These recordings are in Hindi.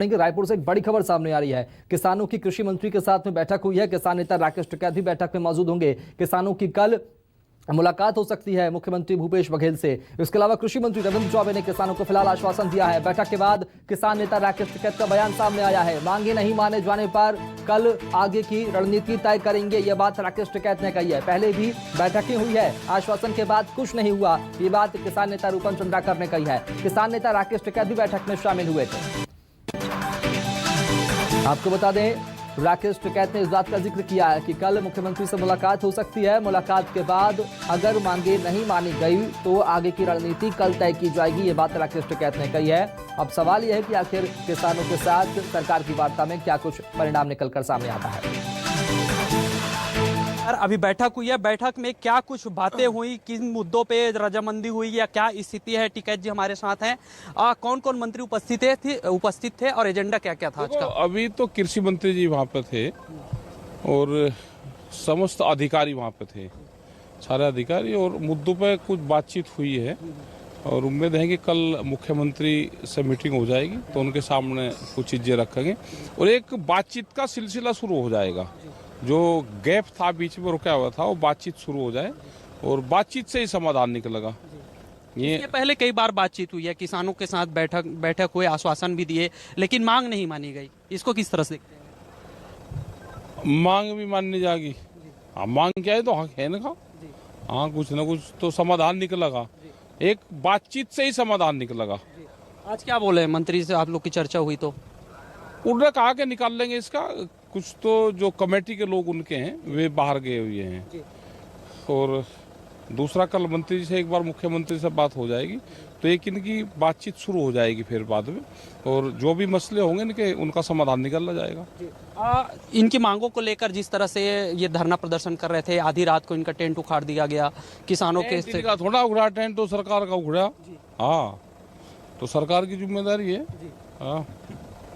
रायपुर से एक बड़ी खबर सामने आ रही है। किसानों की कृषि मंत्री के साथ में बैठक हुई है। किसान नेता राकेश टिकैत भी बैठक में मौजूद होंगे। किसानों की कल मुलाकात हो सकती है मुख्यमंत्री भूपेश बघेल से। इसके अलावा कृषि मंत्री रविंद्र चौबे ने किसानों को फिलहाल आश्वासन दिया है। बैठक के बाद किसान नेता राकेश टिकैत का बयान सामने आया है। मांगे नहीं माने जाने पर कल आगे की रणनीति तय करेंगे, यह बात राकेश टिकैत ने कही है। पहले भी बैठकें हुई है, आश्वासन के बाद कुछ नहीं हुआ, ये बात किसान नेता रूपम चंद्राकर ने कही है। किसान नेता राकेश टिकैत भी बैठक में शामिल हुए थे। आपको बता दें, राकेश टिकैत ने इस बात का जिक्र किया है कि कल मुख्यमंत्री से मुलाकात हो सकती है। मुलाकात के बाद अगर मांगे नहीं मानी गई तो आगे की रणनीति कल तय की जाएगी, ये बात राकेश टिकैत ने कही है। अब सवाल यह है कि आखिर किसानों के साथ सरकार की वार्ता में क्या कुछ परिणाम निकलकर सामने आता है। अभी बैठक हुई है, बैठक में क्या कुछ बातें हुई, किन मुद्दों पे रजामंदी हुई या क्या स्थिति है। टिकैत जी हमारे साथ हैं। कौन कौन मंत्री उपस्थित थे और एजेंडा क्या क्या था आज का? अभी तो कृषि मंत्री जी वहाँ पे थे और समस्त अधिकारी वहाँ पे थे, सारे अधिकारी, और मुद्दों पे कुछ बातचीत हुई है और उम्मीद है कि कल मुख्यमंत्री से मीटिंग हो जाएगी तो उनके सामने कुछ चीजें रखेंगे और एक बातचीत का सिलसिला शुरू हो जाएगा। जो गैप था, बीच में रुका हुआ था, वो बातचीत शुरू हो जाए और बातचीत से ही समाधान निकलेगा। ये पहले कई बार बातचीत हुई है, किसानों के साथ बैठक हुए, आश्वासन भी दिए, लेकिन मांग नहीं मानी गई। इसको किस तरह से देखते हैं? मांग भी माननी जाएगी। हाँ, मांग क्या है तो हक है ना। हाँ, कुछ ना कुछ तो समाधान निकलेगा, एक बातचीत से ही समाधान निकलेगा। आज क्या बोले मंत्री से आप लोग की चर्चा हुई तो उन्होंने कहा कि निकाल लेंगे इसका। कुछ तो जो कमेटी के लोग उनके हैं वे बाहर गए हुए हैं और दूसरा कल मंत्री से एक बार मुख्यमंत्री से बात हो जाएगी तो एक इनकी बातचीत शुरू हो जाएगी फिर बाद में, और जो भी मसले होंगे इनके उनका समाधान निकलना जाएगा। इनकी मांगों को लेकर जिस तरह से ये धरना प्रदर्शन कर रहे थे, आधी रात को इनका टेंट उखाड़ दिया गया किसानों के। थोड़ा उखड़ा टेंट तो सरकार का उखड़ा। हाँ, तो सरकार की जिम्मेदारी है। हाँ,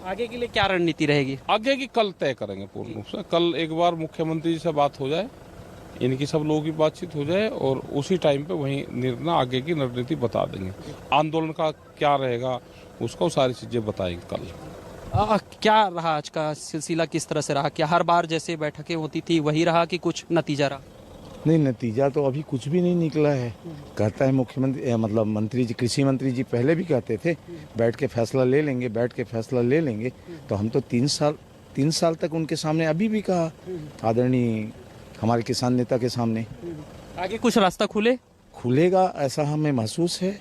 आगे के लिए क्या रणनीति रहेगी? आगे की कल तय करेंगे पूर्ण रूप से। कल एक बार मुख्यमंत्री से बात हो जाए, इनकी सब लोगों की बातचीत हो जाए और उसी टाइम पे वही निर्णय आगे की रणनीति बता देंगे। आंदोलन का क्या रहेगा उसको सारी चीजें बताएंगे कल। क्या रहा आज का सिलसिला, किस तरह से रहा? क्या हर बार जैसे बैठकें होती थी वही रहा कि कुछ नतीजा रहा? नहीं, नतीजा तो अभी कुछ भी नहीं निकला है। कहता है मुख्यमंत्री, मतलब मंत्री जी, कृषि मंत्री जी पहले भी कहते थे बैठ के फैसला ले लेंगे, बैठ के फैसला ले लेंगे। तो हम तो 3 साल तक उनके सामने अभी भी कहा, आदरणीय हमारे किसान नेता के सामने। आगे कुछ रास्ता खुलेगा ऐसा हमें महसूस है,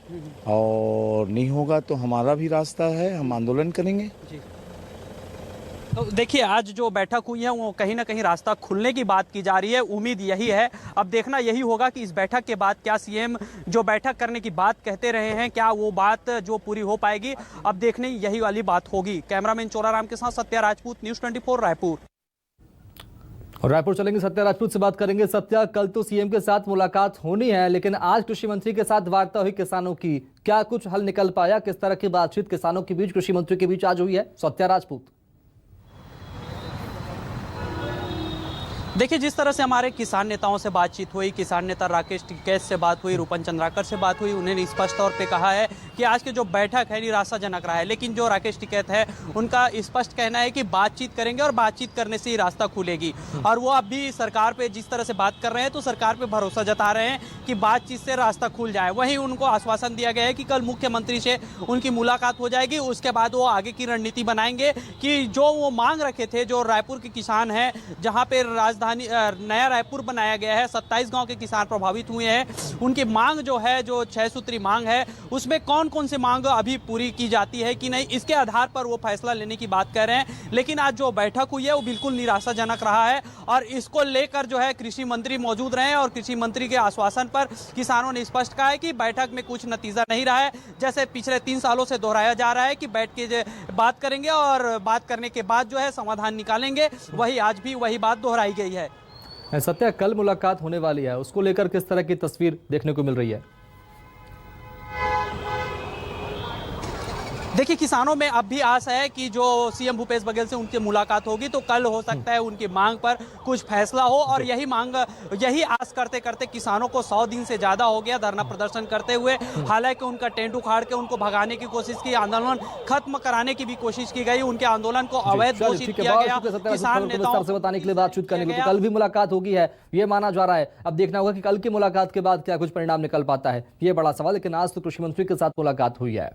और नहीं होगा तो हमारा भी रास्ता है, हम आंदोलन करेंगे। तो देखिए, आज जो बैठक हुई है वो कहीं ना कहीं रास्ता खुलने की बात की जा रही है। उम्मीद यही है, अब देखना यही होगा कि इस बैठक के बाद क्या सीएम जो बैठक करने की बात कहते रहे हैं, क्या वो बात जो पूरी हो पाएगी, अब देखने यही वाली बात होगी। कैमरामैन चोराराम के साथ सत्या राजपूत, न्यूज़ 24 रायपुर। और रायपुर चलेंगे, सत्या राजपूत से बात करेंगे। सत्या, कल तो सीएम के साथ मुलाकात होनी है, लेकिन आज कृषि मंत्री के साथ वार्ता हुई किसानों की, क्या कुछ हल निकल पाया? किस तरह की बातचीत किसानों के बीच, कृषि मंत्री के बीच आज हुई है? सत्या राजपूत। देखिए, जिस तरह से हमारे किसान नेताओं से बातचीत हुई, किसान नेता राकेश टिकैत से बात हुई, रूपम चंद्राकर से बात हुई, उन्होंने स्पष्ट तौर पे कहा है कि आज की जो बैठक है निराशाजनक रहा है। लेकिन जो राकेश टिकैत है उनका स्पष्ट कहना है कि बातचीत करेंगे और बातचीत करने से ही रास्ता खुलेगी। और वो अब भी सरकार पे जिस तरह से बात कर रहे हैं तो सरकार पे भरोसा जता रहे हैं कि बातचीत से रास्ता खुल जाए। वहीं उनको आश्वासन दिया गया है कि कल मुख्यमंत्री से उनकी मुलाकात हो जाएगी, उसके बाद वो आगे की रणनीति बनाएंगे कि जो वो मांग रखे थे, जो रायपुर के किसान हैं, जहाँ पे नया रायपुर बनाया गया है, 27 गांव के किसान प्रभावित हुए हैं, उनकी मांग जो है, जो 6 सूत्री मांग है, उसमें कौन कौन सी मांग अभी पूरी की जाती है कि नहीं, इसके आधार पर वो फैसला लेने की बात कर रहे हैं। लेकिन आज जो बैठक हुई है वो बिल्कुल निराशाजनक रहा है और इसको लेकर जो है कृषि मंत्री मौजूद रहे और कृषि मंत्री के आश्वासन पर किसानों ने स्पष्ट कहा है कि बैठक में कुछ नतीजा नहीं रहा है। जैसे पिछले 3 सालों से दोहराया जा रहा है कि बैठ के बात करेंगे और बात करने के बाद जो है समाधान निकालेंगे, वही आज भी वही बात दोहराई गई है। सत्या, कल मुलाकात होने वाली है, उसको लेकर किस तरह की तस्वीर देखने को मिल रही है? देखिए, किसानों में अब भी आस है कि जो सीएम भूपेश बघेल से उनकी मुलाकात होगी तो कल हो सकता है उनकी मांग पर कुछ फैसला हो, और यही आस करते करते किसानों को 100 दिन से ज्यादा हो गया धरना प्रदर्शन करते हुए। हालांकि उनका टेंट उखाड़ के उनको भगाने की कोशिश की, आंदोलन खत्म कराने की भी कोशिश की गई, उनके आंदोलन को अवैध चलिए, घोषित ठीक है, किया बहुत गया। शुक्रिया सत्यवादी किसान खबर को नेताओं विस्तार से बताने के लिए, बातचीत करने के लिए। किया तो कल भी मुलाकात होगी है ये माना जा रहा है। अब देखना होगा कि कल की मुलाकात के बाद क्या कुछ परिणाम निकल पाता है, ये बड़ा सवाल। लेकिन आज तो कृषि मंत्री के साथ मुलाकात हुई है।